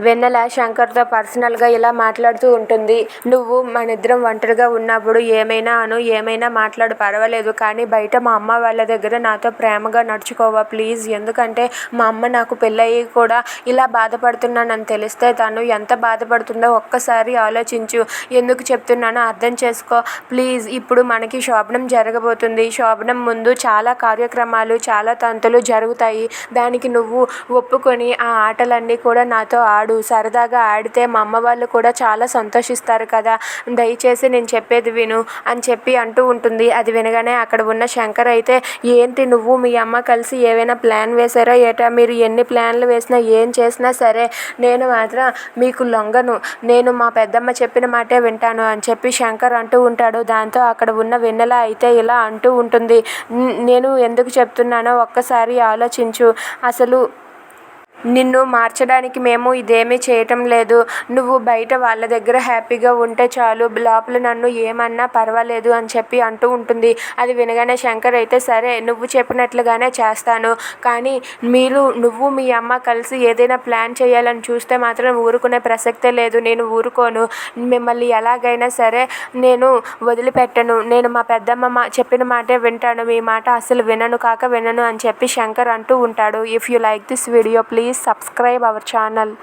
వెన్నెల శంకర్తో పర్సనల్గా ఇలా మాట్లాడుతూ ఉంటుంది. నువ్వు మనిద్దరం ఒంటరిగా ఉన్నప్పుడు ఏమైనా అను, ఏమైనా మాట్లాడు, పర్వాలేదు. కానీ బయట మా అమ్మ వాళ్ళ దగ్గర నాతో ప్రేమగా నడుచుకోవా ప్లీజ్. ఎందుకంటే మా అమ్మ నాకు పెళ్ళయి కూడా ఇలా బాధపడుతున్నానని తెలిస్తే తను ఎంత బాధపడుతుందో ఒక్కసారి ఆలోచించు. ఎందుకు చెప్తున్నానో అర్థం చేసుకో ప్లీజ్. ఇప్పుడు మనకి శోభనం జరగబోతుంది. శోభనం ముందు చాలా కార్యక్రమాలు, చాలా తంతులు జరుగుతాయి. దానికి నువ్వు ఒప్పుకొని ఆ ఆటలన్నీ కూడా నాతో ఆడు. సరదాగా ఆడితే మా అమ్మ వాళ్ళు కూడా చాలా సంతోషిస్తారు కదా. దయచేసి నేను చెప్పేది విను అని చెప్పి అంటూ ఉంటుంది. అది వినగానే అక్కడ ఉన్న శంకర్ అయితే, ఏంటి నువ్వు మీ అమ్మ కలిసి ఏవైనా ప్లాన్ వేశారో ఏటా? మీరు ఎన్ని ప్లాన్లు వేసినా ఏం చేసినా సరే నేను మాత్రం మీకు లొంగను. నేను మా పెద్దమ్మ చెప్పిన మాటే వింటాను అని చెప్పి శంకర్ అంటూ ఉంటాడు. దాంతో అక్కడ ఉన్న వెన్నెల అయితే ఇలా అంటూ ఉంటుంది. నేను ఎందుకు చెప్తున్నానో ఒక్కసారి ఆలోచించు. అసలు నిన్ను మార్చడానికి మేము ఇదేమీ చేయటం లేదు. నువ్వు బయట వాళ్ళ దగ్గర హ్యాపీగా ఉంటే చాలు. లోపల నన్ను ఏమన్నా పర్వాలేదు అని చెప్పి అంటూ ఉంటుంది. అది వినగానే శంకర్ అయితే, సరే నువ్వు చెప్పినట్లుగానే చేస్తాను. కానీ నువ్వు మీ అమ్మ కలిసి ఏదైనా ప్లాన్ చేయాలని చూస్తే మాత్రం ఊరుకునే ప్రసక్తే లేదు. నేను ఊరుకోను. మిమ్మల్ని ఎలాగైనా సరే నేను వదిలిపెట్టను. నేను మా పెద్దమ్మ చెప్పిన మాటే వింటాను. మీ మాట అసలు వినను అని చెప్పి శంకర్ అంటూ ఉంటాడు. If you like this video, please subscribe our channel.